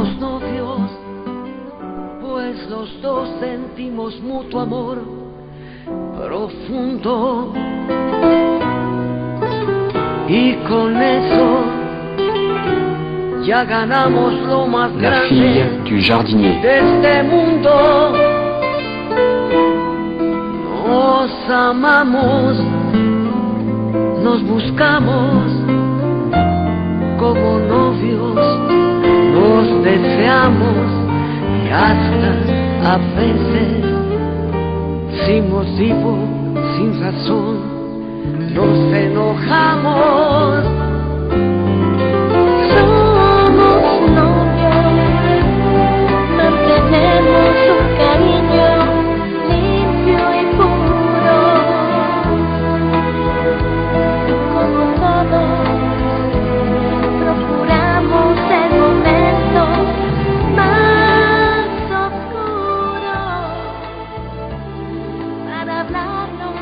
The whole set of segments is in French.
somos novios, pues los dos sentimos mutuo amor profundo. Y con eso ya ganamos lo más La fille grande du jardinier. de este mundo. Nos amamos, nos buscamos como novios, nos deseamos y hasta a veces sin motivo, sin razón, nos enojamos. Somos novios, mantenemos un cariño limpio y puro, como todos, procuramos el momento más oscuro para hablarnos,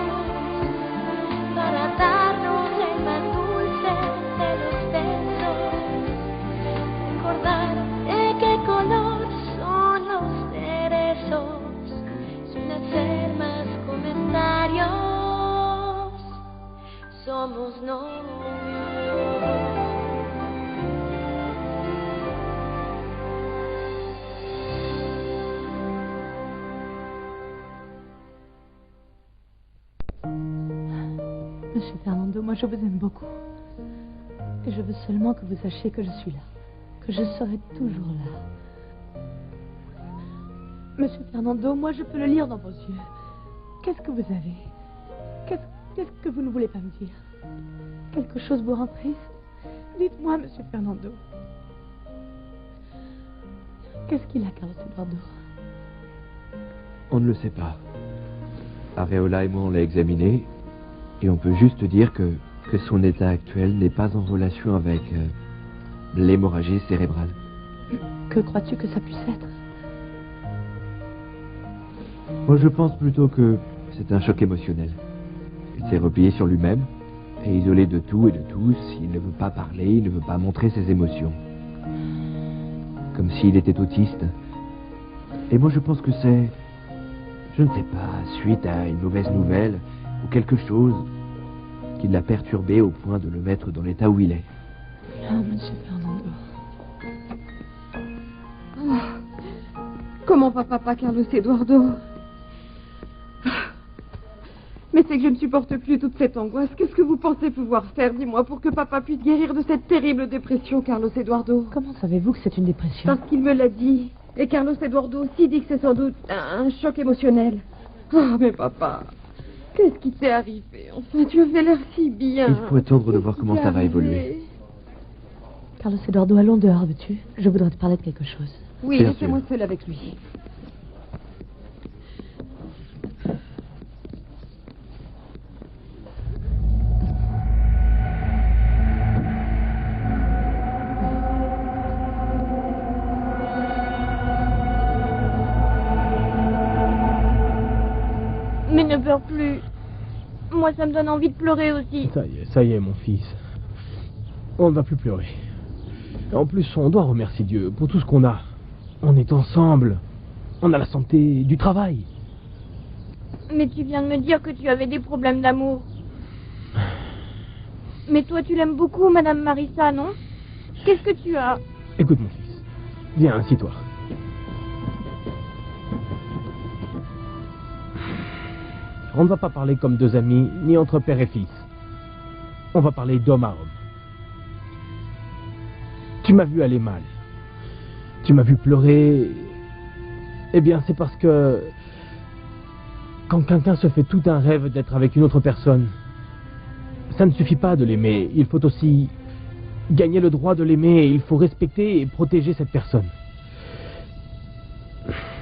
para darnos el más dulce de los besos, recordar de qué color son los cerezos, sin hacer más comentarios, somos novios. Monsieur Fernando, moi je vous aime beaucoup. Et je veux seulement que vous sachiez que je suis là, que je serai toujours là. Monsieur Fernando, moi je peux le lire dans vos yeux. Qu'est-ce que vous avez? Qu'est-ce que vous ne voulez pas me dire? Quelque chose vous rend triste? Dites-moi, Monsieur Fernando. Qu'est-ce qu'il a, Carlos Eduardo? On ne le sait pas. Areola et moi on l'a examiné et on peut juste dire que son état actuel n'est pas en relation avec l'hémorragie cérébrale. Que crois-tu que ça puisse être? Moi je pense plutôt que c'est un choc émotionnel. Il s'est replié sur lui-même et isolé de tout et de tous. Il ne veut pas parler, il ne veut pas montrer ses émotions. Comme s'il était autiste. Et moi je pense que c'est, je ne sais pas, suite à une mauvaise nouvelle ou quelque chose qui l'a perturbé au point de le mettre dans l'état où il est. Ah, Monsieur Fernando. Comment va papa, Carlos Eduardo? Mais c'est que je ne supporte plus toute cette angoisse. Qu'est-ce que vous pensez pouvoir faire, dis-moi, pour que papa puisse guérir de cette terrible dépression, Carlos Eduardo? Comment savez-vous que c'est une dépression? Parce qu'il me l'a dit. Et Carlos Eduardo aussi dit que c'est sans doute un choc émotionnel. Oh, mais papa, qu'est-ce qui t'est arrivé? Enfin, tu avais l'air si bien. Il faut attendre de voir comment ça va évoluer. Carlos Eduardo, allons dehors, veux-tu? Je voudrais te parler de quelque chose. Oui, Bien laissez-moi sûr. seule avec lui. Mais ne pleure plus. Moi, ça me donne envie de pleurer aussi. Ça y est, mon fils. On ne va plus pleurer. En plus, on doit remercier Dieu pour tout ce qu'on a. On est ensemble. On a la santé, du travail. Mais tu viens de me dire que tu avais des problèmes d'amour. Mais toi, tu l'aimes beaucoup, Madame Marissa, non? Qu'est-ce que tu as? Écoute, mon fils. Viens, assis-toi. On ne va pas parler comme deux amis, ni entre père et fils. On va parler d'homme à homme. Tu m'as vu aller mal. Tu m'as vu pleurer. Eh bien, c'est parce que quand quelqu'un se fait tout un rêve d'être avec une autre personne, ça ne suffit pas de l'aimer. Il faut aussi gagner le droit de l'aimer. Il faut respecter et protéger cette personne.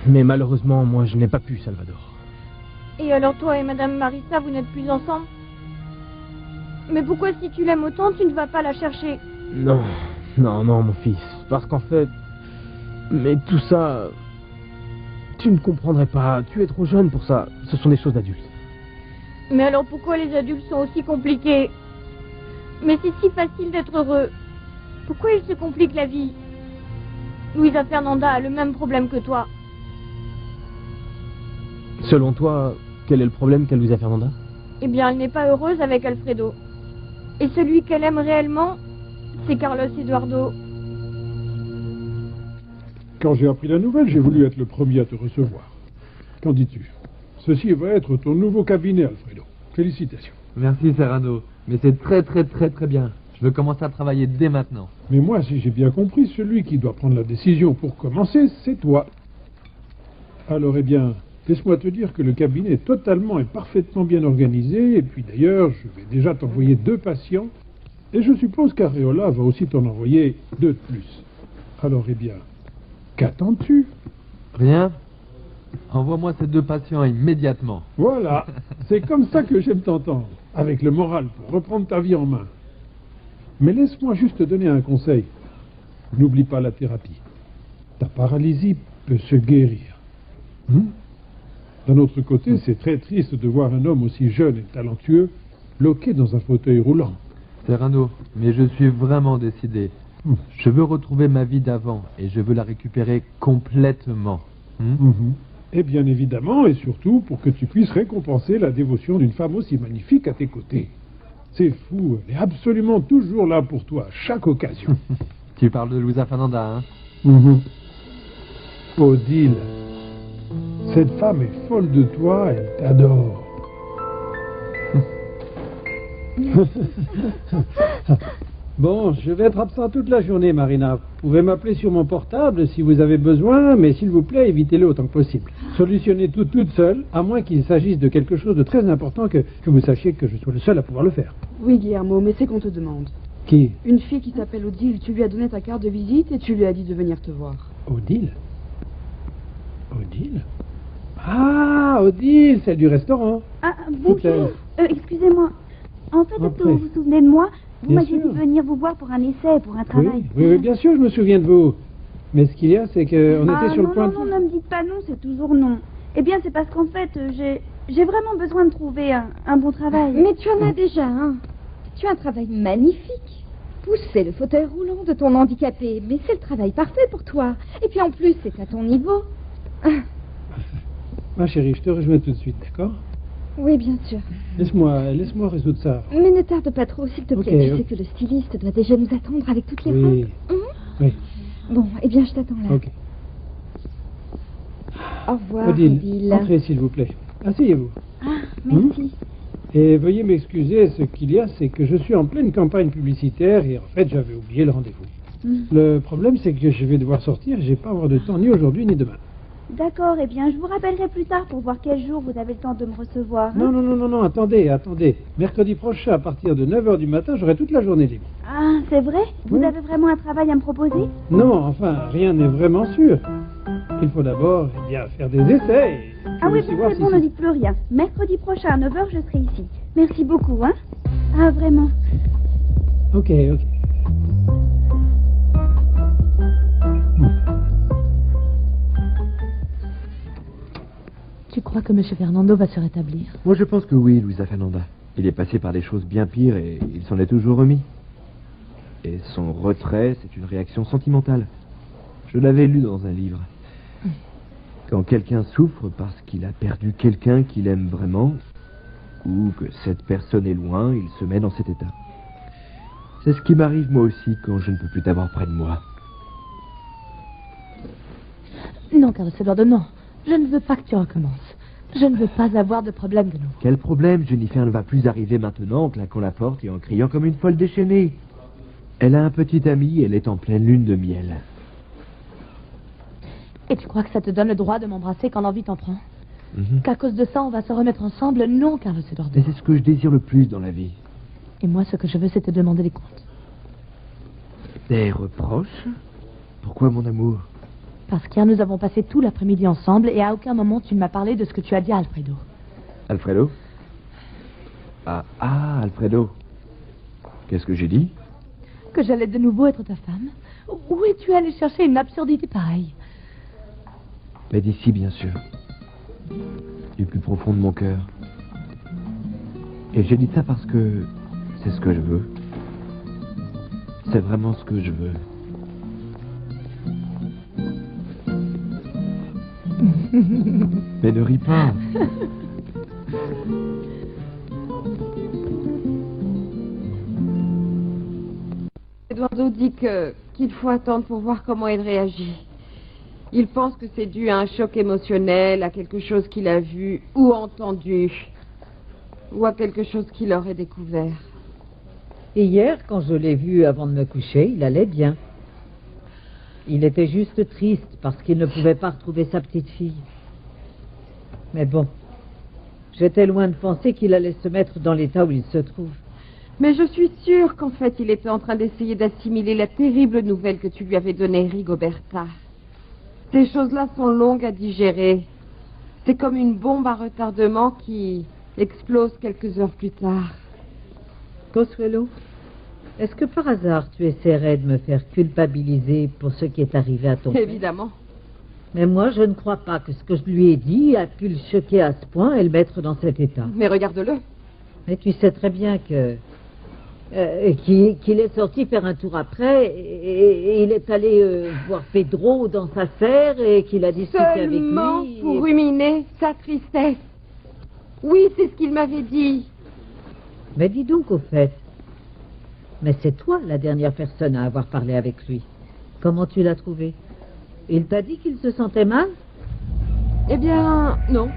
Mais malheureusement, moi, je n'ai pas pu, Salvador. Et alors toi et Madame Marissa, vous n'êtes plus ensemble? Mais pourquoi, si tu l'aimes autant, tu ne vas pas la chercher? Non, mon fils. Parce qu'en fait... Mais tout ça... Tu ne comprendrais pas. Tu es trop jeune pour ça. Ce sont des choses d'adultes. Mais alors pourquoi les adultes sont aussi compliqués? Mais c'est si facile d'être heureux. Pourquoi ils se compliquent la vie? Luisa Fernanda a le même problème que toi. Selon toi, quel est le problème qu'a Luisa Fernanda? Eh bien, elle n'est pas heureuse avec Alfredo. Et celui qu'elle aime réellement, c'est Carlos Eduardo. Quand j'ai appris la nouvelle, j'ai voulu être le premier à te recevoir. Qu'en dis-tu? Ceci va être ton nouveau cabinet, Alfredo. Félicitations. Merci, Serrano. Mais c'est très bien. Je veux commencer à travailler dès maintenant. Mais moi, si j'ai bien compris, celui qui doit prendre la décision pour commencer, c'est toi. Alors, eh bien, laisse-moi te dire que le cabinet est totalement et parfaitement bien organisé. Et puis d'ailleurs, je vais déjà t'envoyer 2 patients. Et je suppose qu'Areola va aussi t'en envoyer 2 de plus. Alors, eh bien, qu'attends-tu? Rien. Envoie-moi ces 2 patients immédiatement. Voilà, c'est comme ça que j'aime t'entendre, avec le moral pour reprendre ta vie en main. Mais laisse-moi juste te donner un conseil. N'oublie pas la thérapie. Ta paralysie peut se guérir. D'un autre côté, c'est très triste de voir un homme aussi jeune et talentueux bloqué dans un fauteuil roulant. Serrano, mais je suis vraiment décidé. Je veux retrouver ma vie d'avant et je veux la récupérer complètement. Et bien évidemment, et surtout pour que tu puisses récompenser la dévotion d'une femme aussi magnifique à tes côtés. C'est fou, elle est absolument toujours là pour toi, à chaque occasion. Tu parles de Luisa Fernanda, hein? Odile, cette femme est folle de toi, elle t'adore. Bon, je vais être absent toute la journée, Marina. Vous pouvez m'appeler sur mon portable si vous avez besoin, mais s'il vous plaît, évitez-le autant que possible. Solutionnez tout toute seule, à moins qu'il s'agisse de quelque chose de très important que vous sachiez que je sois le seul à pouvoir le faire. Oui, Guillermo, mais c'est qu'on te demande. Qui? Une fille qui s'appelle Odile, tu lui as donné ta carte de visite et tu lui as dit de venir te voir. Odile? Odile? Ah, Odile, celle du restaurant. Ah, bonjour. Excusez-moi. En fait, est-ce que vous vous souvenez de moi? Vous m'aviez dit de venir vous voir pour un essai, pour un travail. Oui, bien sûr, je me souviens de vous. Mais ce qu'il y a, c'est qu'on était sur le point de... Non, ne me dites pas non, c'est toujours non. Eh bien, c'est parce qu'en fait, j'ai vraiment besoin de trouver un bon travail. Mais tu en as déjà un. Tu as un travail magnifique. Pousser le fauteuil roulant de ton handicapé. Mais c'est le travail parfait pour toi. Et puis en plus, c'est à ton niveau. Ma chérie, je te rejoins tout de suite, d'accord? Oui, bien sûr. Laisse-moi résoudre ça. Mais ne tarde pas trop, s'il te plaît. Tu sais que le styliste doit déjà nous attendre avec toutes les robes. Oui. Bon, eh bien, je t'attends là. Ok. Au revoir, Odile. Entrez, s'il vous plaît. Asseyez-vous. Ah, merci. Et veuillez m'excuser, ce qu'il y a, c'est que je suis en pleine campagne publicitaire et en fait, j'avais oublié le rendez-vous. Le problème, c'est que je vais devoir sortir et je vais pas avoir de temps ni aujourd'hui ni demain. D'accord, eh bien, je vous rappellerai plus tard pour voir quel jour vous avez le temps de me recevoir. Non, attendez. Mercredi prochain, à partir de 9h du matin, j'aurai toute la journée libre. Ah, c'est vrai? Vous avez vraiment un travail à me proposer? Non, enfin, rien n'est vraiment sûr. Il faut d'abord, faire des essais. Ah oui, c'est bon, ne dites plus rien. Mercredi prochain, à 9h, je serai ici. Merci beaucoup, hein? Ah, vraiment. Ok. Tu crois que M. Fernando va se rétablir? Moi, je pense que oui, Luisa Fernanda. Il est passé par des choses bien pires et il s'en est toujours remis. Et son retrait, c'est une réaction sentimentale. Je l'avais lu dans un livre. Quand quelqu'un souffre parce qu'il a perdu quelqu'un qu'il aime vraiment, ou que cette personne est loin, il se met dans cet état. C'est ce qui m'arrive moi aussi quand je ne peux plus t'avoir près de moi. Non, Carlos Eduardo, non. Je ne veux pas que tu recommences. Je ne veux pas avoir de problème de nouveau. Quel problème? Jennifer ne va plus arriver maintenant en claquant la porte et en criant comme une folle déchaînée. Elle a un petit ami et elle est en pleine lune de miel. Et tu crois que ça te donne le droit de m'embrasser quand l'envie t'en prend? Qu'à cause de ça, on va se remettre ensemble? Non, Carlos Eduardo. Mais c'est ce que je désire le plus dans la vie. Et moi, ce que je veux, c'est te demander des comptes. Des reproches? Pourquoi, mon amour? Parce qu'hier, nous avons passé tout l'après-midi ensemble et à aucun moment tu ne m'as parlé de ce que tu as dit à Alfredo. Alfredo? Ah, Alfredo. Qu'est-ce que j'ai dit? Que j'allais de nouveau être ta femme. Où es-tu allé chercher une absurdité pareille? Mais d'ici, bien sûr. Du plus profond de mon cœur. Et j'ai dit ça parce que c'est ce que je veux. C'est vraiment ce que je veux. Mais ne ris pas. Eduardo dit qu'il faut attendre pour voir comment il réagit. Il pense que c'est dû à un choc émotionnel, à quelque chose qu'il a vu ou entendu, ou à quelque chose qu'il aurait découvert. Et hier, quand je l'ai vu avant de me coucher, il allait bien. Il était juste triste parce qu'il ne pouvait pas retrouver sa petite fille. Mais bon, j'étais loin de penser qu'il allait se mettre dans l'état où il se trouve. Mais je suis sûre qu'en fait, il était en train d'essayer d'assimiler la terrible nouvelle que tu lui avais donnée, Rigoberta. Ces choses-là sont longues à digérer. C'est comme une bombe à retardement qui explose quelques heures plus tard. Consuelo, est-ce que par hasard tu essaierais de me faire culpabiliser pour ce qui est arrivé à ton père? Évidemment. Mais moi, je ne crois pas que ce que je lui ai dit a pu le choquer à ce point et le mettre dans cet état. Mais regarde-le. Mais tu sais très bien que... qu'il est sorti faire un tour après et il est allé voir Pedro dans sa serre et qu'il a discuté avec lui. Seulement pour ruminer sa tristesse. Oui, c'est ce qu'il m'avait dit. Mais dis donc au fait, mais c'est toi la dernière personne à avoir parlé avec lui. Comment tu l'as trouvé? Il t'a dit qu'il se sentait mal? Eh bien, non.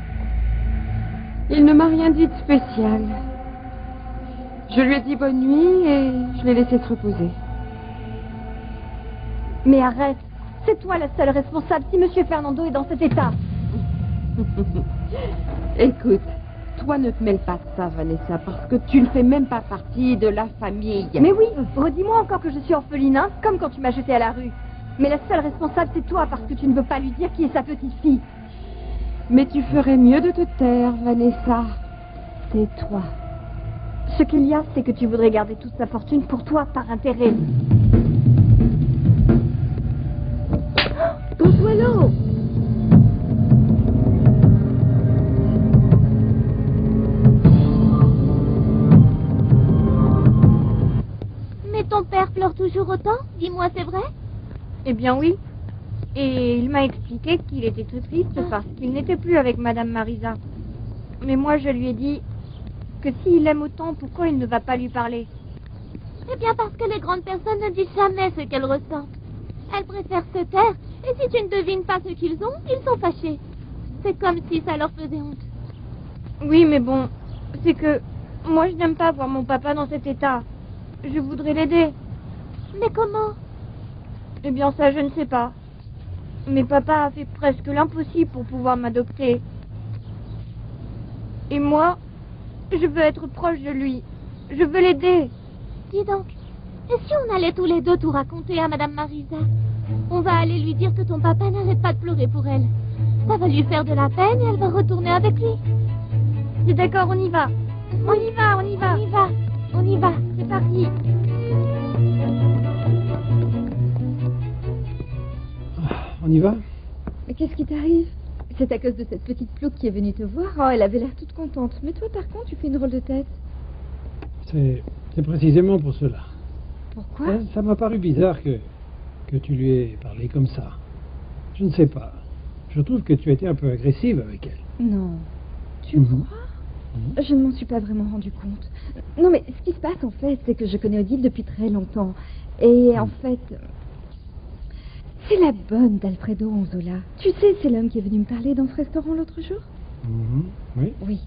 Il ne m'a rien dit de spécial. Je lui ai dit bonne nuit et je l'ai laissé se reposer. Mais arrête, c'est toi la seule responsable si Monsieur Fernando est dans cet état. Écoute, toi ne te mêle pas de ça, Vanessa, parce que tu ne fais même pas partie de la famille. Mais oui, redis-moi encore que je suis orpheline, hein, comme quand tu m'as jetée à la rue. Mais la seule responsable, c'est toi, parce que tu ne veux pas lui dire qui est sa petite-fille. Mais tu ferais mieux de te taire, Vanessa. Tais-toi. Ce qu'il y a, c'est que tu voudrais garder toute sa fortune pour toi, par intérêt. Consuelo! Mais ton père pleure toujours autant? Dis-moi, c'est vrai? Eh bien oui. Et il m'a expliqué qu'il était très triste parce qu'il n'était plus avec Madame Marisa. Mais moi, je lui ai dit que s'il aime autant, pourquoi il ne va pas lui parler? Eh bien parce que les grandes personnes ne disent jamais ce qu'elles ressentent. Elles préfèrent se taire, et si tu ne devines pas ce qu'ils ont, ils sont fâchés. C'est comme si ça leur faisait honte. Oui, mais bon, c'est que moi je n'aime pas voir mon papa dans cet état. Je voudrais l'aider. Mais comment? Eh bien ça, je ne sais pas. Mais papa a fait presque l'impossible pour pouvoir m'adopter. Et moi, je veux être proche de lui. Je veux l'aider. Dis donc, et si on allait tous les deux tout raconter à Madame Marisa? On va aller lui dire que ton papa n'arrête pas de pleurer pour elle. Ça va lui faire de la peine et elle va retourner avec lui. C'est d'accord, on y va. On y va, on y va. On y va, on y va. C'est parti. On y va? Mais qu'est-ce qui t'arrive? C'est à cause de cette petite plouque qui est venue te voir. Oh, elle avait l'air toute contente. Mais toi, par contre, tu fais une drôle de tête. C'est précisément pour cela. Pourquoi? Ça m'a paru bizarre que tu lui aies parlé comme ça. Je ne sais pas. Je trouve que tu as été un peu agressive avec elle. Non. Tu crois? Je ne m'en suis pas vraiment rendu compte. Non, mais ce qui se passe, en fait, c'est que je connais Odile depuis très longtemps. Et en fait... c'est la bonne d'Alfredo Onzola. Tu sais, c'est l'homme qui est venu me parler dans ce restaurant l'autre jour? Oui. Oui.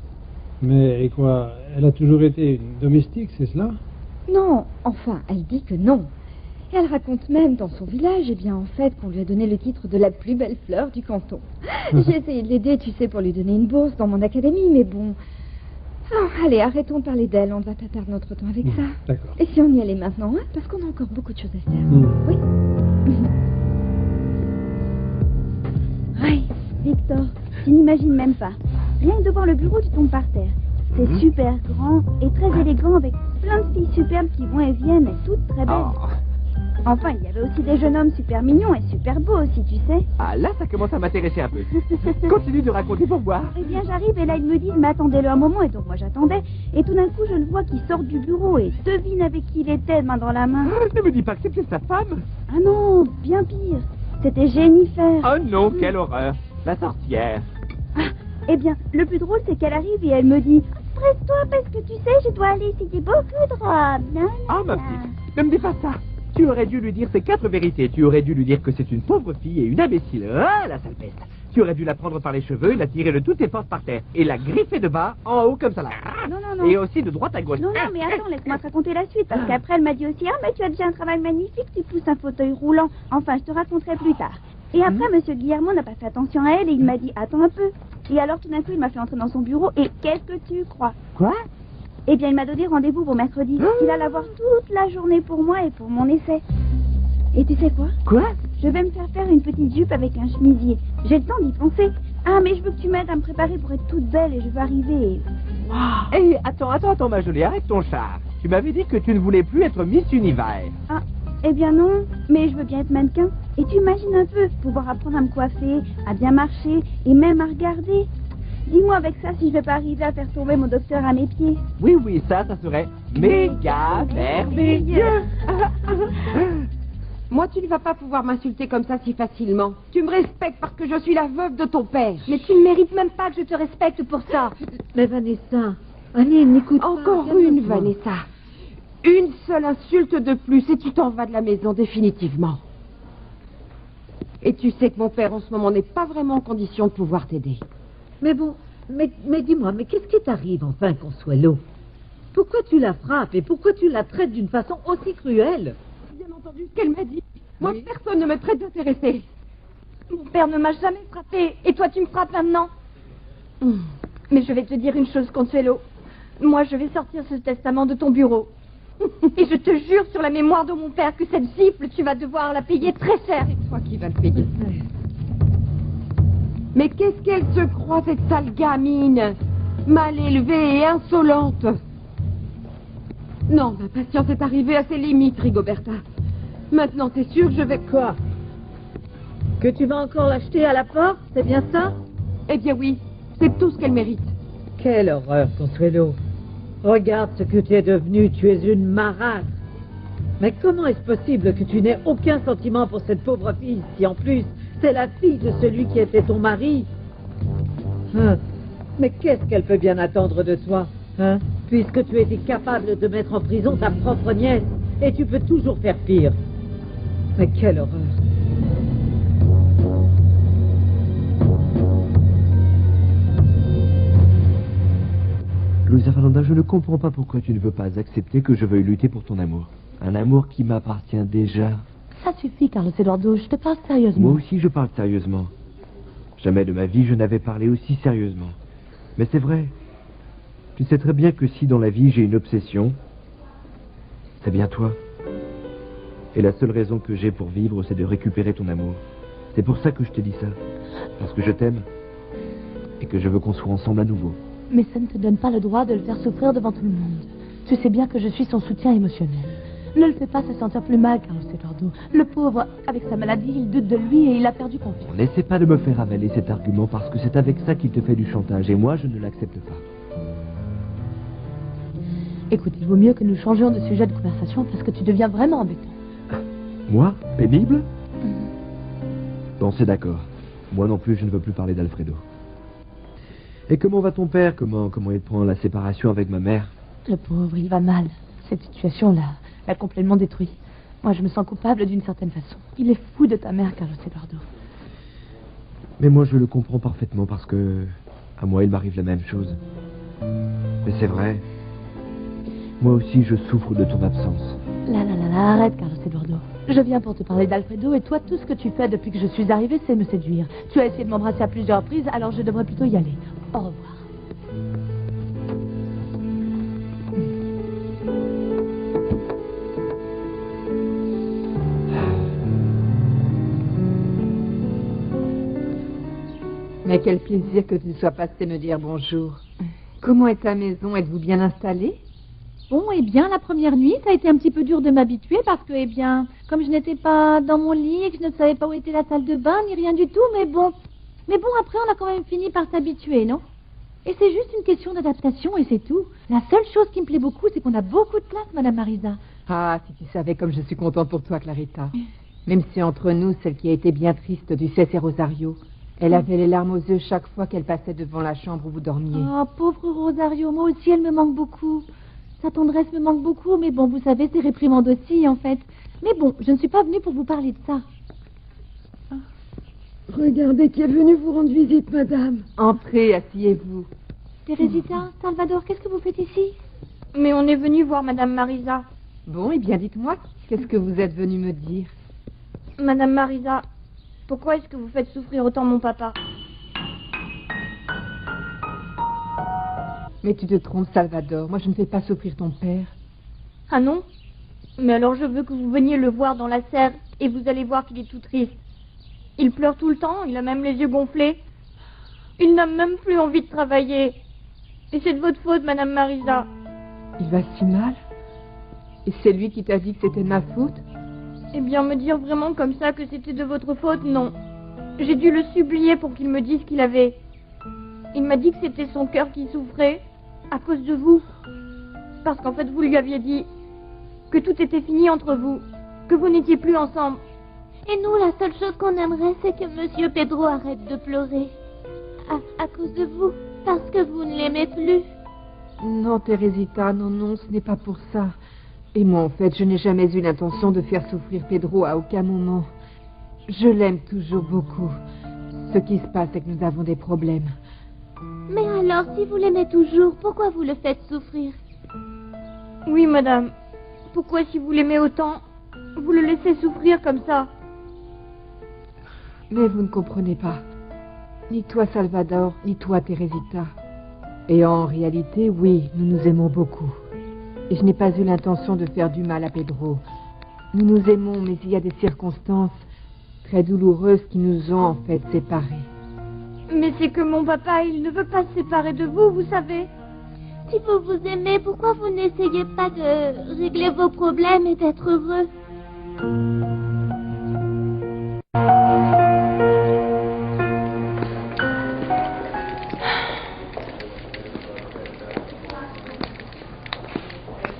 Mais et quoi? Elle a toujours été une domestique, c'est cela? Non, enfin, elle dit que non. Et elle raconte même dans son village, eh bien, en fait, qu'on lui a donné le titre de la plus belle fleur du canton. J'ai essayé de l'aider, tu sais, pour lui donner une bourse dans mon académie, mais bon... Oh, allez, arrêtons de parler d'elle, on ne va pas perdre notre temps avec ça. D'accord. Et si on y allait maintenant, hein, parce qu'on a encore beaucoup de choses à faire. Oui. Oui, Victor, tu n'imagines même pas. Rien que de voir le bureau, tu tombes par terre. C'est super grand et très élégant avec plein de filles superbes qui vont et viennent et toutes très belles. Oh. Enfin, il y avait aussi des jeunes hommes super mignons et super beaux aussi, tu sais. Ah, là, ça commence à m'intéresser un peu. Continue de raconter pour voir. Eh bien, j'arrive et là, ils me disent, mais attendez-le un moment. Et donc, moi, j'attendais. Et tout d'un coup, je le vois qui sort du bureau et devine avec qui il était, main dans la main. Ne me dis pas que c'était sa femme. Ah non, bien pire. C'était Jennifer. Oh non, quelle horreur. La sorcière. Eh bien, le plus drôle, c'est qu'elle arrive et elle me dit « Presse-toi parce que tu sais, je dois aller essayer beaucoup de robes. » Ah, ma petite, ne me dis pas ça. Tu aurais dû lui dire ces 4 vérités. Tu aurais dû lui dire que c'est une pauvre fille et une imbécile. Ah, la sale peste. Tu aurais dû la prendre par les cheveux, la tirer de toutes ses forces par terre et la griffer de bas en haut comme ça là. Non, non, non. Et aussi de droite à gauche. Non, non, mais attends, laisse-moi te raconter la suite. Parce qu'après, elle m'a dit aussi « Ah, mais tu as déjà un travail magnifique, tu pousses un fauteuil roulant. » Enfin, je te raconterai plus tard. Et après, Monsieur Guillermo n'a pas fait attention à elle et il m'a dit « Attends un peu. » Et alors, tout d'un coup, il m'a fait entrer dans son bureau et qu'est-ce que tu crois? Quoi? Eh bien, il m'a donné rendez-vous pour mercredi. Il allait avoir toute la journée pour moi et pour mon essai. Et tu sais quoi? Quoi? Je vais me faire une petite jupe avec un chemisier. J'ai le temps d'y penser. Ah, mais je veux que tu m'aides à me préparer pour être toute belle et je veux arriver et... Wow. Hé, attends, ma jolie, arrête ton char. Tu m'avais dit que tu ne voulais plus être Miss Univers. Ah, eh bien non, mais je veux bien être mannequin. Et tu imagines un peu, pouvoir apprendre à me coiffer, à bien marcher et même à regarder. Dis-moi avec ça si je vais pas arriver à faire tomber mon docteur à mes pieds. Oui, ça serait méga merveilleux. Moi, tu ne vas pas pouvoir m'insulter comme ça si facilement. Tu me respectes parce que je suis la veuve de ton père. Mais tu ne mérites même pas que je te respecte pour ça. Mais Vanessa, allez, n'écoute pas. Encore une, Vanessa. Une seule insulte de plus et tu t'en vas de la maison définitivement. Et tu sais que mon père en ce moment n'est pas vraiment en condition de pouvoir t'aider. Mais bon, mais dis-moi, mais qu'est-ce qui t'arrive enfin, Consuelo? Pourquoi tu la frappes et pourquoi tu la traites d'une façon aussi cruelle? Bien entendu ce qu'elle m'a dit. Moi, personne ne me traite d'intéressée. Mon père ne m'a jamais frappée et toi tu me frappes maintenant. Mais je vais te dire une chose, Consuelo. Moi, je vais sortir ce testament de ton bureau. Et je te jure sur la mémoire de mon père que cette gifle, tu vas devoir la payer très cher. C'est toi qui vas le payer. Mais qu'est-ce qu'elle se croit, cette sale gamine? Mal élevée et insolente. Non, ma patience est arrivée à ses limites, Rigoberta. Maintenant, t'es sûr que je vais... Quoi? Que tu vas encore l'acheter à la porte, c'est bien ça? Eh bien oui, c'est tout ce qu'elle mérite. Quelle horreur, Consuelo. Regarde ce que tu es devenue, tu es une marâtre. Mais comment est-ce possible que tu n'aies aucun sentiment pour cette pauvre fille, si en plus, c'est la fille de celui qui était ton mari? Mais qu'est-ce qu'elle peut bien attendre de toi, hein? Puisque tu étais capable de mettre en prison ta propre nièce, et tu peux toujours faire pire. Mais quelle horreur. Luisa Fernanda, je ne comprends pas pourquoi tu ne veux pas accepter que je veuille lutter pour ton amour. Un amour qui m'appartient déjà. Ça suffit, Carlos Eduardo, je te parle sérieusement. Moi aussi, je parle sérieusement. Jamais de ma vie, je n'avais parlé aussi sérieusement. Mais c'est vrai. Tu sais très bien que si dans la vie, j'ai une obsession, c'est bien toi. Et la seule raison que j'ai pour vivre, c'est de récupérer ton amour. C'est pour ça que je te dis ça. Parce que je t'aime. Et que je veux qu'on soit ensemble à nouveau. Mais ça ne te donne pas le droit de le faire souffrir devant tout le monde. Tu sais bien que je suis son soutien émotionnel. Ne le fais pas se sentir plus mal, Carlos Eduardo. Le pauvre, avec sa maladie, il doute de lui et il a perdu confiance. N'essaie pas de me faire avaler cet argument parce que c'est avec ça qu'il te fait du chantage. Et moi, je ne l'accepte pas. Écoute, il vaut mieux que nous changions de sujet de conversation parce que tu deviens vraiment embêtant. Moi? Pénible? Bon, c'est d'accord. Moi non plus, je ne veux plus parler d'Alfredo. Et comment va ton père? Comment il prend la séparation avec ma mère? Le pauvre, il va mal. Cette situation l'a complètement détruit. Moi, je me sens coupable d'une certaine façon. Il est fou de ta mère, Carlos Eduardo. Mais moi, je le comprends parfaitement parce que... à moi, il m'arrive la même chose. Mais c'est vrai. Moi aussi, je souffre de ton absence. Arrête, Carlos Eduardo. Je viens pour te parler d'Alfredo et toi, tout ce que tu fais depuis que je suis arrivée, c'est me séduire. Tu as essayé de m'embrasser à plusieurs reprises, alors je devrais plutôt y aller. Au revoir. Mais quel plaisir que tu sois passé me dire bonjour. Comment est ta maison? Êtes-vous bien installée? Bon, eh bien, la première nuit, ça a été un petit peu dur de m'habituer parce que, eh bien, comme je n'étais pas dans mon lit et que je ne savais pas où était la salle de bain, ni rien du tout, mais bon, après, on a quand même fini par s'habituer, non? Et c'est juste une question d'adaptation et c'est tout. La seule chose qui me plaît beaucoup, c'est qu'on a beaucoup de place, Madame Marisa. Ah, si tu savais comme je suis contente pour toi, Clarita. Même si entre nous, celle qui a été bien triste, tu sais, c'est Rosario. Elle avait les larmes aux yeux chaque fois qu'elle passait devant la chambre où vous dormiez. Oh, pauvre Rosario, moi aussi elle me manque beaucoup. Sa tendresse me manque beaucoup, mais bon, vous savez, c'est réprimande aussi, en fait. Mais bon, je ne suis pas venue pour vous parler de ça. Regardez qui est venu vous rendre visite, madame. Entrez, asseyez-vous. Teresita, Salvador, qu'est-ce que vous faites ici? Mais on est venu voir Madame Marisa. Bon, eh bien, dites-moi, qu'est-ce que vous êtes venu me dire? Madame Marisa, pourquoi est-ce que vous faites souffrir autant mon papa? Mais tu te trompes, Salvador. Moi, je ne fais pas souffrir ton père. Ah non? Mais alors je veux que vous veniez le voir dans la serre et vous allez voir qu'il est tout triste. Il pleure tout le temps, il a même les yeux gonflés. Il n'a même plus envie de travailler. Et c'est de votre faute, Madame Marisa. Il va si mal? Et c'est lui qui t'a dit que c'était ma faute? Eh bien, me dire vraiment comme ça que c'était de votre faute, non. J'ai dû le supplier pour qu'il me dise qu'il avait. Il m'a dit que c'était son cœur qui souffrait à cause de vous. Parce qu'en fait, vous lui aviez dit que tout était fini entre vous, que vous n'étiez plus ensemble. Et nous, la seule chose qu'on aimerait, c'est que Monsieur Pedro arrête de pleurer. À cause de vous, parce que vous ne l'aimez plus. Non, Teresita, non, ce n'est pas pour ça. Et moi, en fait, je n'ai jamais eu l'intention de faire souffrir Pedro à aucun moment. Je l'aime toujours beaucoup. Ce qui se passe, c'est que nous avons des problèmes. Mais alors, si vous l'aimez toujours, pourquoi vous le faites souffrir? Oui, madame. Pourquoi, si vous l'aimez autant, vous le laissez souffrir comme ça? Mais vous ne comprenez pas. Ni toi, Salvador, ni toi, Teresita. Et en réalité, oui, nous nous aimons beaucoup. Et je n'ai pas eu l'intention de faire du mal à Pedro. Nous nous aimons, mais il y a des circonstances très douloureuses qui nous ont en fait séparés. Mais c'est que mon papa, il ne veut pas se séparer de vous, vous savez. Si vous vous aimez, pourquoi vous n'essayez pas de régler vos problèmes et d'être heureux?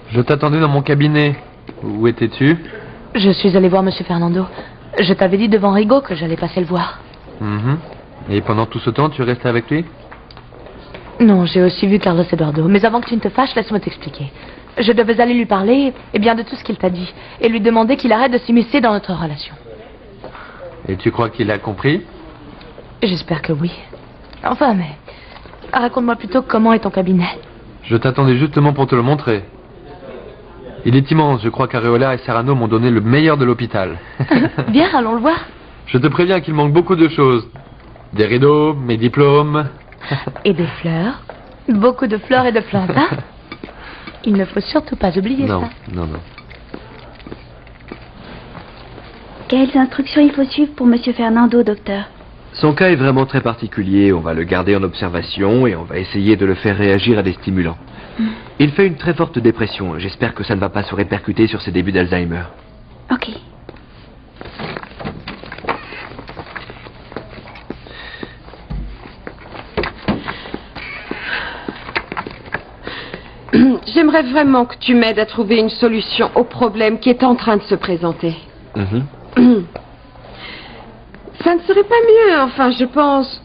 Je t'attendais dans mon cabinet. Où étais-tu? Je suis allée voir Monsieur Fernando. Je t'avais dit devant Rigo que j'allais passer le voir. Et pendant tout ce temps, tu restais avec lui? Non, j'ai aussi vu Carlos Eduardo. Mais avant que tu ne te fâches, laisse-moi t'expliquer. Je devais aller lui parler, eh bien, de tout ce qu'il t'a dit. Et lui demander qu'il arrête de s'immiscer dans notre relation. Et tu crois qu'il a compris? J'espère que oui. Enfin, mais... raconte-moi plutôt comment est ton cabinet. Je t'attendais justement pour te le montrer. Il est immense, je crois qu'Areola et Serrano m'ont donné le meilleur de l'hôpital. Bien, allons le voir. Je te préviens qu'il manque beaucoup de choses. Des rideaux, mes diplômes... Et des fleurs. Beaucoup de fleurs et de plantes, hein? Il ne faut surtout pas oublier ça. Non. Quelles instructions il faut suivre pour Monsieur Fernando, docteur? Son cas est vraiment très particulier. On va le garder en observation et on va essayer de le faire réagir à des stimulants. Il fait une très forte dépression. J'espère que ça ne va pas se répercuter sur ses débuts d'Alzheimer. Ok. J'aimerais vraiment que tu m'aides à trouver une solution au problème qui est en train de se présenter. Ça ne serait pas mieux, enfin, je pense,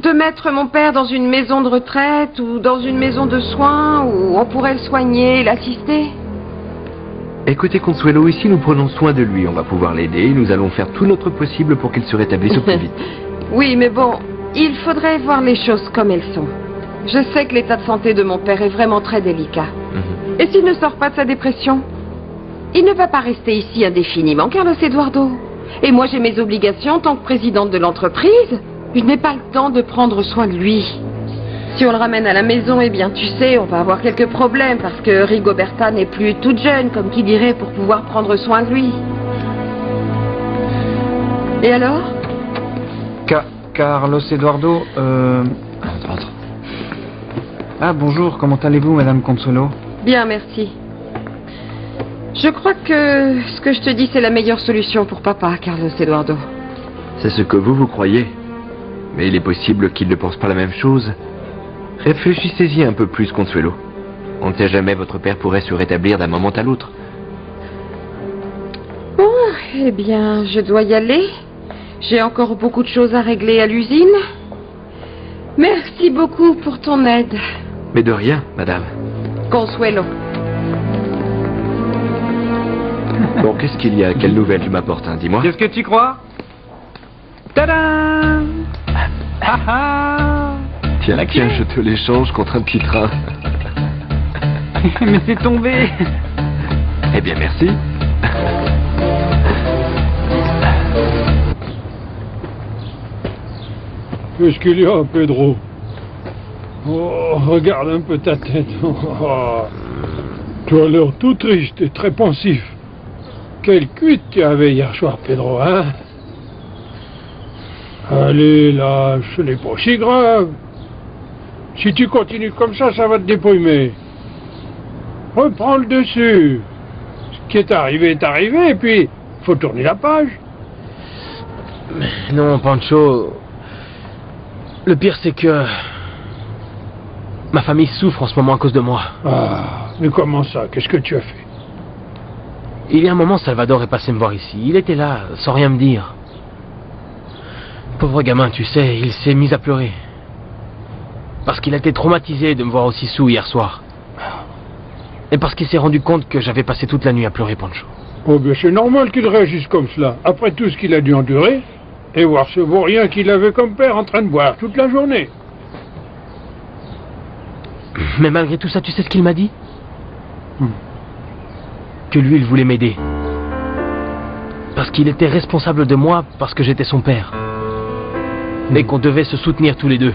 de mettre mon père dans une maison de retraite ou dans une maison de soins où on pourrait le soigner et l'assister? Écoutez, Consuelo, ici nous prenons soin de lui. On va pouvoir l'aider et nous allons faire tout notre possible pour qu'il se rétablisse au plus vite. Oui, mais bon, il faudrait voir les choses comme elles sont. Je sais que l'état de santé de mon père est vraiment très délicat. Et s'il ne sort pas de sa dépression? Il ne va pas rester ici indéfiniment, Carlos Eduardo. Et moi, j'ai mes obligations en tant que présidente de l'entreprise. Je n'ai pas le temps de prendre soin de lui. Si on le ramène à la maison, eh bien, tu sais, on va avoir quelques problèmes parce que Rigoberta n'est plus toute jeune, comme qui dirait, pour pouvoir prendre soin de lui. Et alors? Carlos Eduardo, Entre. Ah, bonjour, comment allez-vous, Madame Consuelo? Bien, merci. Je crois que ce que je te dis, c'est la meilleure solution pour papa, Carlos Eduardo. C'est ce que vous croyez. Mais il est possible qu'il ne pense pas la même chose. Réfléchissez-y un peu plus, Consuelo. On ne sait jamais, votre père pourrait se rétablir d'un moment à l'autre. Bon, eh bien, je dois y aller. J'ai encore beaucoup de choses à régler à l'usine. Merci beaucoup pour ton aide. Mais de rien, madame. Consuelo. Bon, qu'est-ce qu'il y a? Quelle nouvelle tu m'apportes, hein? Dis-moi. Qu'est-ce que tu crois? Tadam! Ah ah! Tiens, je te l'échange contre un petit train. Mais c'est tombé! Eh bien, merci. Qu'est-ce qu'il y a, Pedro? Oh, regarde un peu ta tête. Oh, tu as l'air tout triste et très pensif. Quelle cuite tu avais hier soir, Pedro, hein? Allez, là, ce n'est pas si grave. Si tu continues comme ça va te dépouiller. Reprends le dessus. Ce qui est arrivé, et puis, faut tourner la page. Mais non, Pancho. Le pire, c'est que... ma famille souffre en ce moment à cause de moi. Ah, mais comment ça? Qu'est-ce que tu as fait? Il y a un moment, Salvador est passé me voir ici. Il était là, sans rien me dire. Pauvre gamin, tu sais, il s'est mis à pleurer. Parce qu'il a été traumatisé de me voir aussi saoul hier soir. Et parce qu'il s'est rendu compte que j'avais passé toute la nuit à pleurer, Pancho. Oh, bien c'est normal qu'il réagisse comme cela, après tout ce qu'il a dû endurer, et voir ce vaurien qu'il avait comme père en train de boire toute la journée. Mais malgré tout ça, tu sais ce qu'il m'a dit? Que lui, il voulait m'aider. Parce qu'il était responsable de moi, parce que j'étais son père. Et qu'on devait se soutenir tous les deux.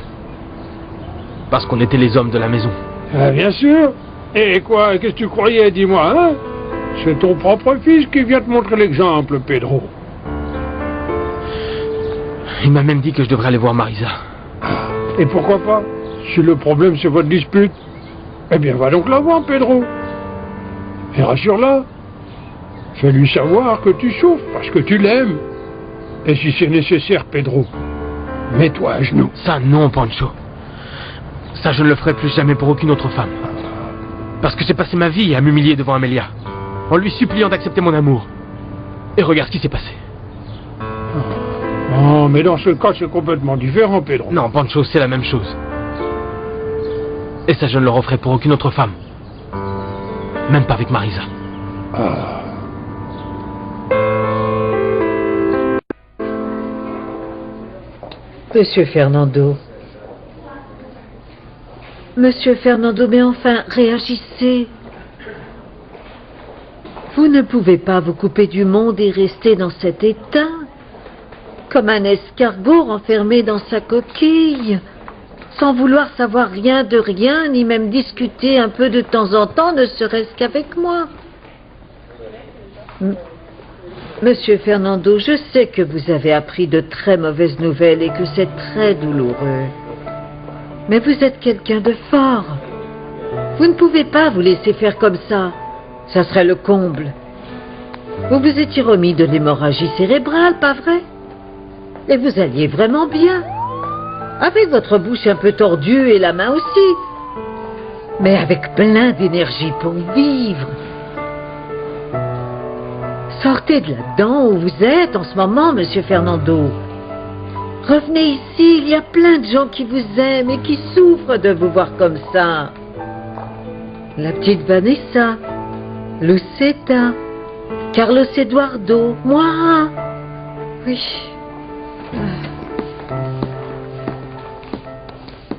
Parce qu'on était les hommes de la maison. Ah, bien sûr. Et quoi, qu'est-ce que tu croyais, dis-moi, hein? C'est ton propre fils qui vient te montrer l'exemple, Pedro. Il m'a même dit que je devrais aller voir Marisa. Et pourquoi pas? Si le problème c'est votre dispute, eh bien va donc la voir, Pedro. Et rassure-la. Fais-lui savoir que tu souffres parce que tu l'aimes. Et si c'est nécessaire, Pedro, mets-toi à genoux. Ça non, Pancho. Ça je ne le ferai plus jamais pour aucune autre femme. Parce que j'ai passé ma vie à m'humilier devant Amelia, en lui suppliant d'accepter mon amour. Et regarde ce qui s'est passé. Oh, mais dans ce cas, c'est complètement différent, Pedro. Non, Pancho, c'est la même chose. Et ça, je ne le referai pour aucune autre femme. Même pas avec Marisa. Ah. Monsieur Fernando. Monsieur Fernando, mais enfin, réagissez. Vous ne pouvez pas vous couper du monde et rester dans cet état, comme un escargot renfermé dans sa coquille, sans vouloir savoir rien de rien, ni même discuter un peu de temps en temps, ne serait-ce qu'avec moi. Monsieur Fernando, je sais que vous avez appris de très mauvaises nouvelles et que c'est très douloureux. Mais vous êtes quelqu'un de fort. Vous ne pouvez pas vous laisser faire comme ça. Ça serait le comble. Vous vous étiez remis de l'hémorragie cérébrale, pas vrai? Et vous alliez vraiment bien. Avec votre bouche un peu tordue et la main aussi. Mais avec plein d'énergie pour vivre. Sortez de là-dedans où vous êtes en ce moment, Monsieur Fernando. Revenez ici, il y a plein de gens qui vous aiment et qui souffrent de vous voir comme ça. La petite Vanessa, Lucetta, Carlos Eduardo, moi. Oui.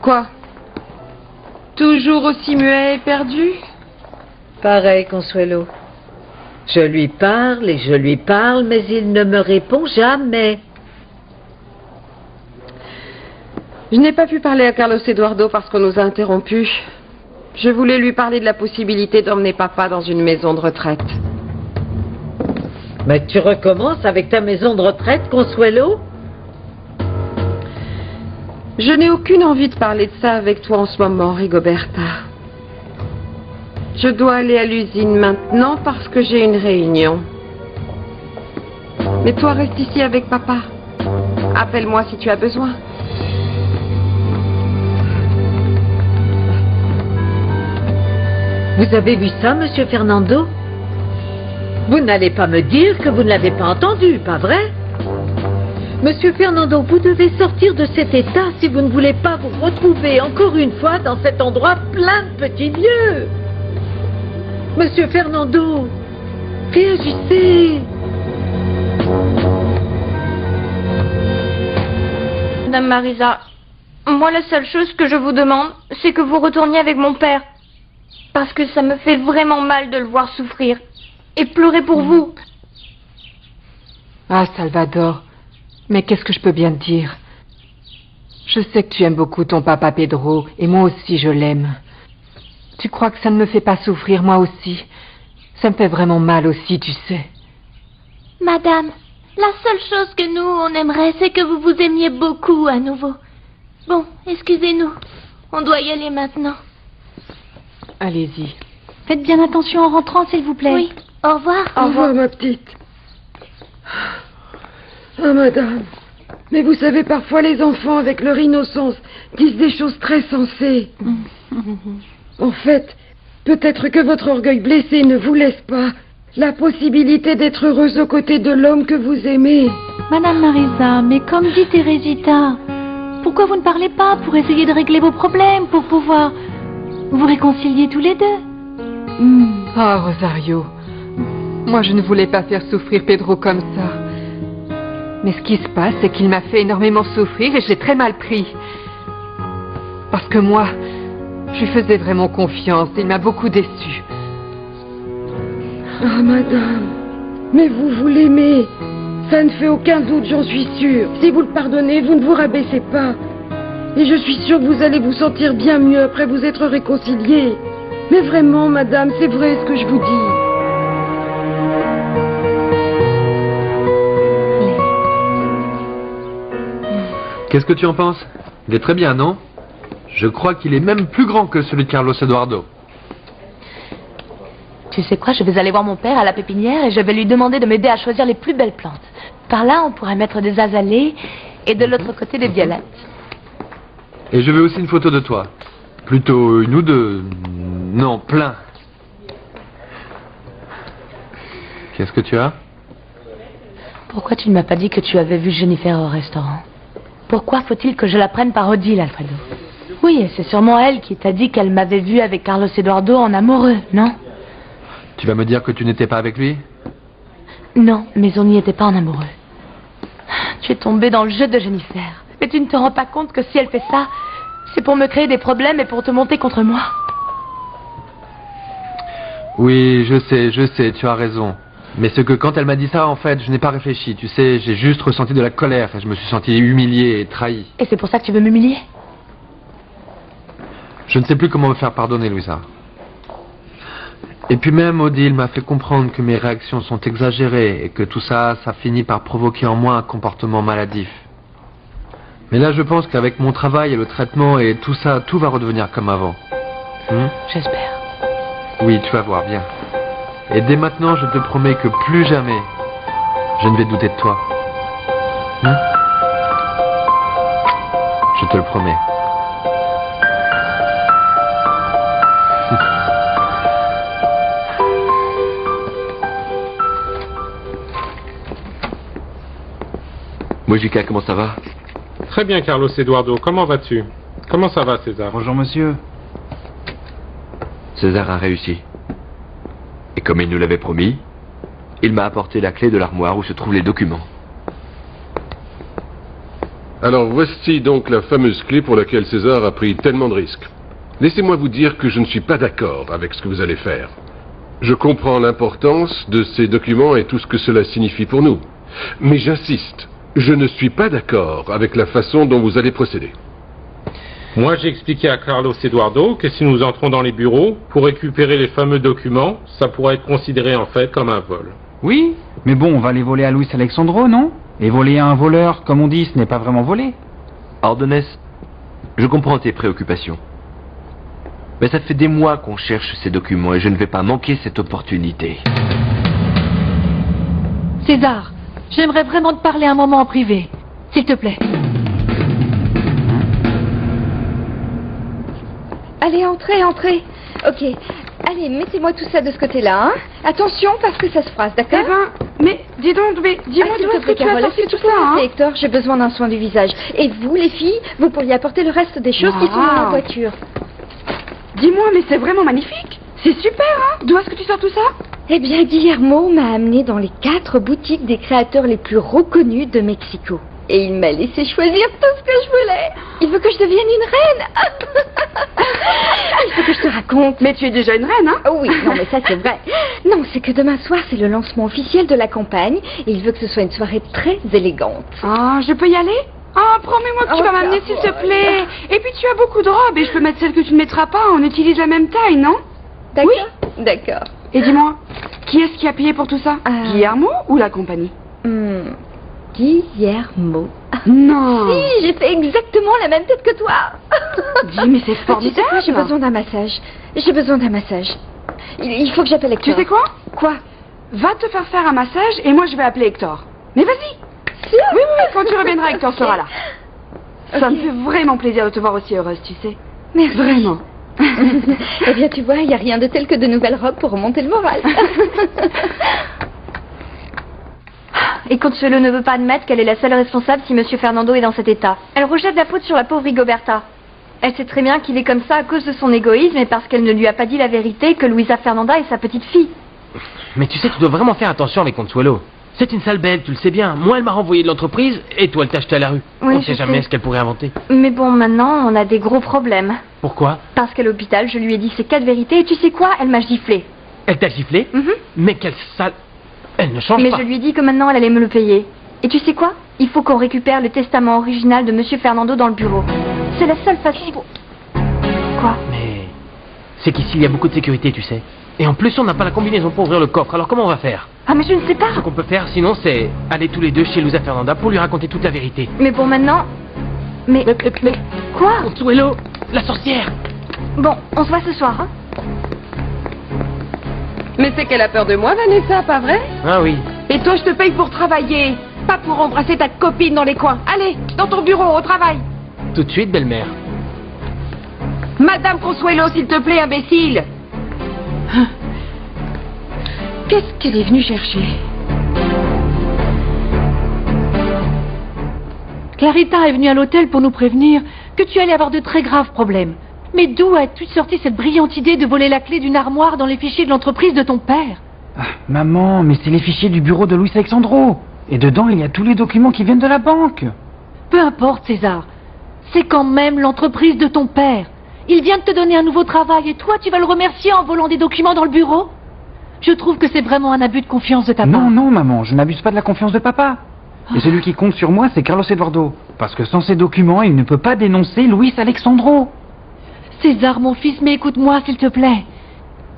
Quoi? Toujours aussi muet et perdu? Pareil, Consuelo. Je lui parle et je lui parle, mais il ne me répond jamais. Je n'ai pas pu parler à Carlos Eduardo parce qu'on nous a interrompus. Je voulais lui parler de la possibilité d'emmener papa dans une maison de retraite. Mais tu recommences avec ta maison de retraite, Consuelo? Je n'ai aucune envie de parler de ça avec toi en ce moment, Rigoberta. Je dois aller à l'usine maintenant parce que j'ai une réunion. Mais toi, reste ici avec papa. Appelle-moi si tu as besoin. Vous avez vu ça, Monsieur Fernando? Vous n'allez pas me dire que vous ne l'avez pas entendu, pas vrai? Monsieur Fernando, vous devez sortir de cet état si vous ne voulez pas vous retrouver encore une fois dans cet endroit plein de petits vieux. Monsieur Fernando, réagissez. Madame Marisa, moi la seule chose que je vous demande, c'est que vous retourniez avec mon père. Parce que ça me fait vraiment mal de le voir souffrir. Et pleurer pour vous. Ah, Salvador, mais qu'est-ce que je peux bien te dire? Je sais que tu aimes beaucoup ton papa Pedro, et moi aussi je l'aime. Tu crois que ça ne me fait pas souffrir, moi aussi? Ça me fait vraiment mal aussi, tu sais. Madame, la seule chose que nous, on aimerait, c'est que vous vous aimiez beaucoup à nouveau. Bon, excusez-nous. On doit y aller maintenant. Allez-y. Faites bien attention en rentrant, s'il vous plaît. Oui, au revoir. Au revoir, ma petite. Ah, madame. Mais vous savez, parfois les enfants, avec leur innocence, disent des choses très sensées. En fait, peut-être que votre orgueil blessé ne vous laisse pas la possibilité d'être heureuse aux côtés de l'homme que vous aimez. Madame Marisa, mais comme dit Teresita, pourquoi vous ne parlez pas pour essayer de régler vos problèmes, pour pouvoir vous réconcilier tous les deux? Ah, Rosario, moi je ne voulais pas faire souffrir Pedro comme ça. Mais ce qui se passe, c'est qu'il m'a fait énormément souffrir et je l'ai très mal pris. Parce que moi, je lui faisais vraiment confiance et il m'a beaucoup déçue. Ah, madame, mais vous l'aimez. Ça ne fait aucun doute, j'en suis sûre. Si vous le pardonnez, vous ne vous rabaissez pas. Et je suis sûre que vous allez vous sentir bien mieux après vous être réconciliés. Mais vraiment, madame, c'est vrai ce que je vous dis. Qu'est-ce que tu en penses? Il est très bien, non? Je crois qu'il est même plus grand que celui de Carlos Eduardo. Tu sais quoi, je vais aller voir mon père à la pépinière et je vais lui demander de m'aider à choisir les plus belles plantes. Par là, on pourrait mettre des azalées et de l'autre côté des violettes. Et je veux aussi une photo de toi. Plutôt une ou deux. Non, plein. Qu'est-ce que tu as? Pourquoi tu ne m'as pas dit que tu avais vu Jennifer au restaurant? Pourquoi faut-il que je la prenne par Odile, Alfredo? Oui, et c'est sûrement elle qui t'a dit qu'elle m'avait vu avec Carlos Eduardo en amoureux, non? Tu vas me dire que tu n'étais pas avec lui? Non, mais on n'y était pas en amoureux. Tu es tombé dans le jeu de Jennifer. Mais tu ne te rends pas compte que si elle fait ça, c'est pour me créer des problèmes et pour te monter contre moi. Oui, je sais, tu as raison. Mais c'est que quand elle m'a dit ça, en fait, je n'ai pas réfléchi. Tu sais, j'ai juste ressenti de la colère. Je me suis senti humilié et trahi. Et c'est pour ça que tu veux m'humilier? Je ne sais plus comment me faire pardonner, Louisa. Et puis même, Odile m'a fait comprendre que mes réactions sont exagérées et que tout ça, ça finit par provoquer en moi un comportement maladif. Mais là, je pense qu'avec mon travail et le traitement et tout ça, tout va redevenir comme avant. J'espère. Oui, tu vas voir, bien. Et dès maintenant, je te promets que plus jamais, je ne vais douter de toi. Je te le promets. Mojica, comment ça va? Très bien, Carlos Eduardo. Comment vas-tu? Comment ça va, César? Bonjour, monsieur. César a réussi. Et comme il nous l'avait promis, il m'a apporté la clé de l'armoire où se trouvent les documents. Alors voici donc la fameuse clé pour laquelle César a pris tellement de risques. Laissez-moi vous dire que je ne suis pas d'accord avec ce que vous allez faire. Je comprends l'importance de ces documents et tout ce que cela signifie pour nous. Mais j'insiste, je ne suis pas d'accord avec la façon dont vous allez procéder. Moi, j'ai expliqué à Carlos Eduardo que si nous entrons dans les bureaux pour récupérer les fameux documents, ça pourrait être considéré en fait comme un vol. Oui, mais bon, on va les voler à Luis Alexandro, non? Et voler à un voleur, comme on dit, ce n'est pas vraiment voler. Ordonez, je comprends tes préoccupations. Mais ça fait des mois qu'on cherche ces documents et je ne vais pas manquer cette opportunité. César, j'aimerais vraiment te parler un moment en privé. S'il te plaît. Allez, entrez. Ok. Allez, mettez-moi tout ça de ce côté-là, hein. Attention, parce que ça se froisse, d'accord? Mais Dis donc, mais dis-moi d'où est-ce que tu as sorti tout ça, hein? Hector, j'ai besoin d'un soin du visage. Et vous, les filles, vous pourriez apporter le reste des choses qui sont dans la voiture. Dis-moi, mais c'est vraiment magnifique. C'est super, hein? D'où est-ce que tu sors tout ça? Eh bien, Guillermo m'a amené dans les 4 boutiques des créateurs les plus reconnus de Mexico. Et il m'a laissé choisir tout ce que je voulais. Il veut que je devienne une reine. Il faut que je te raconte. Mais tu es déjà une reine, hein? Oui, non, mais ça c'est vrai. Non, c'est que demain soir, c'est le lancement officiel de la campagne. Et il veut que ce soit une soirée très élégante. Ah, je peux y aller? Ah, promets-moi que tu vas m'amener, s'il te plaît. Et puis tu as beaucoup de robes et je peux mettre celle que tu ne mettras pas. On utilise la même taille, non? D'accord. Oui. D'accord. Et dis-moi, qui est-ce qui a payé pour tout ça? Guillermo ou la compagnie? Guillermo. Non. Si, j'ai fait exactement la même tête que toi. Dis, mais c'est formidable. Tu sais quoi, j'ai besoin d'un massage. J'ai besoin d'un massage. Il faut que j'appelle Hector. Tu sais quoi? Quoi? Va te faire un massage et moi je vais appeler Hector. Mais vas-y. Sûr? Oui, quand tu reviendras, Hector sera là. Ça me fait vraiment plaisir de te voir aussi heureuse, tu sais. Merci. Vraiment. Eh bien, tu vois, il n'y a rien de tel que de nouvelles robes pour remonter le moral. Et Consuelo ne veut pas admettre qu'elle est la seule responsable si Monsieur Fernando est dans cet état. Elle rejette la faute sur la pauvre Rigoberta. Elle sait très bien qu'il est comme ça à cause de son égoïsme et parce qu'elle ne lui a pas dit la vérité que Luisa Fernanda est sa petite fille. Mais tu sais, tu dois vraiment faire attention avec Consuelo. C'est une sale belle, tu le sais bien. Moi, elle m'a renvoyé de l'entreprise et toi, elle t'a jeté à la rue. Oui, on ne sait jamais ce qu'elle pourrait inventer. Mais bon, maintenant, on a des gros problèmes. Pourquoi? Parce qu'à l'hôpital, je lui ai dit ces 4 vérités et tu sais quoi? Elle m'a giflé. Elle t'a giflé? Mais quelle sale... Elle ne change Mais pas. je lui ai dit que maintenant, elle allait me le payer. Et tu sais quoi? Il faut qu'on récupère le testament original de Monsieur Fernando dans le bureau. C'est la seule façon pour... Quoi? Mais... c'est qu'ici, il y a beaucoup de sécurité, tu sais. Et en plus, on n'a pas la combinaison pour ouvrir le coffre. Alors comment on va faire? Ah, mais je ne sais pas. Ce qu'on peut faire, sinon, c'est aller tous les deux chez Luisa Fernanda pour lui raconter toute la vérité. Mais bon, maintenant... Mais... Quoi? Consuelo, la sorcière. Bon, on se voit ce soir, hein? Mais c'est qu'elle a peur de moi, Vanessa, pas vrai? Ah oui. Et toi, je te paye pour travailler, pas pour embrasser ta copine dans les coins. Allez, dans ton bureau, au travail. Tout de suite, belle-mère. Madame Consuelo, s'il te plaît, imbécile. Qu'est-ce qu'elle est venue chercher? Clarita est venue à l'hôtel pour nous prévenir que tu allais avoir de très graves problèmes. Mais d'où as-tu sorti cette brillante idée de voler la clé d'une armoire dans les fichiers de l'entreprise de ton père? Maman, mais c'est les fichiers du bureau de Luis Alexandro. Et dedans, il y a tous les documents qui viennent de la banque. Peu importe, César. C'est quand même l'entreprise de ton père. Il vient de te donner un nouveau travail et toi, tu vas le remercier en volant des documents dans le bureau? Je trouve que c'est vraiment un abus de confiance de ta part. Non, maman, je n'abuse pas de la confiance de papa. Et celui qui compte sur moi, c'est Carlos Eduardo. Parce que sans ces documents, il ne peut pas dénoncer Luis Alexandro. César, mon fils, mais écoute-moi, s'il te plaît.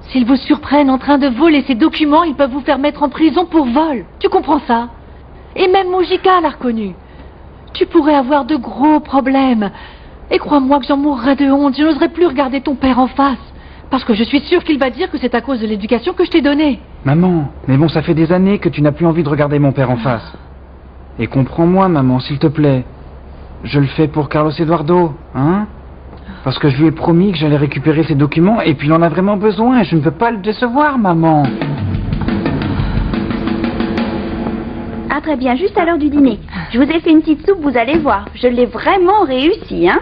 S'ils vous surprennent en train de voler ces documents, ils peuvent vous faire mettre en prison pour vol. Tu comprends ça? Et même Mojica l'a reconnu. Tu pourrais avoir de gros problèmes. Et crois-moi que j'en mourrais de honte. Je n'oserais plus regarder ton père en face. Parce que je suis sûre qu'il va dire que c'est à cause de l'éducation que je t'ai donnée. Maman, mais bon, ça fait des années que tu n'as plus envie de regarder mon père en face. Et comprends-moi, maman, s'il te plaît. Je le fais pour Carlos Eduardo, hein? Parce que je lui ai promis que j'allais récupérer ses documents et puis il en a vraiment besoin et je ne veux pas le décevoir, maman. Ah, très bien, juste à l'heure du dîner. Je vous ai fait une petite soupe, vous allez voir. Je l'ai vraiment réussi, hein?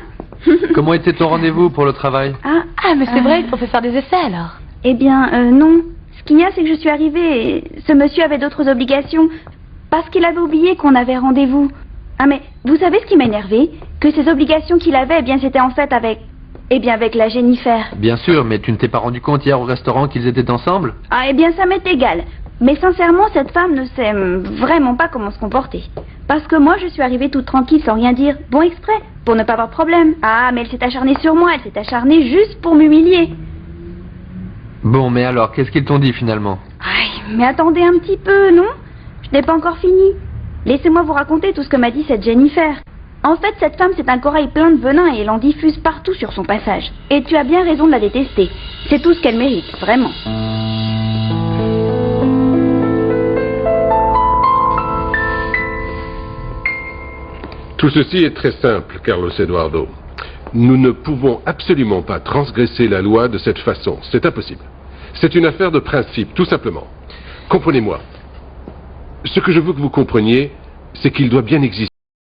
Comment était ton rendez-vous pour le travail? Ah, mais c'est vrai, il faut faire des essais alors. Eh bien, non. Ce qu'il y a, c'est que je suis arrivée et ce monsieur avait d'autres obligations. Parce qu'il avait oublié qu'on avait rendez-vous. Ah, mais vous savez ce qui m'a énervé? Que ces obligations qu'il avait, eh bien, c'était en fait avec... Eh bien, avec la Jennifer. Bien sûr, mais tu ne t'es pas rendu compte hier au restaurant qu'ils étaient ensemble? Ah, eh bien, ça m'est égal. Mais sincèrement, cette femme ne sait vraiment pas comment se comporter. Parce que moi, je suis arrivée toute tranquille sans rien dire, bon exprès, pour ne pas avoir de problème. Ah, mais elle s'est acharnée sur moi, elle s'est acharnée juste pour m'humilier. Bon, mais alors, qu'est-ce qu'ils t'ont dit finalement? Aïe, mais attendez un petit peu, non? Je n'ai pas encore fini. Laissez-moi vous raconter tout ce que m'a dit cette Jennifer. En fait, cette femme, c'est un corail plein de venin et elle en diffuse partout sur son passage. Et tu as bien raison de la détester. C'est tout ce qu'elle mérite, vraiment. Tout ceci est très simple, Carlos Eduardo. Nous ne pouvons absolument pas transgresser la loi de cette façon. C'est impossible. C'est une affaire de principe, tout simplement. Comprenez-moi. Ce que je veux que vous compreniez, c'est qu'il doit bien exister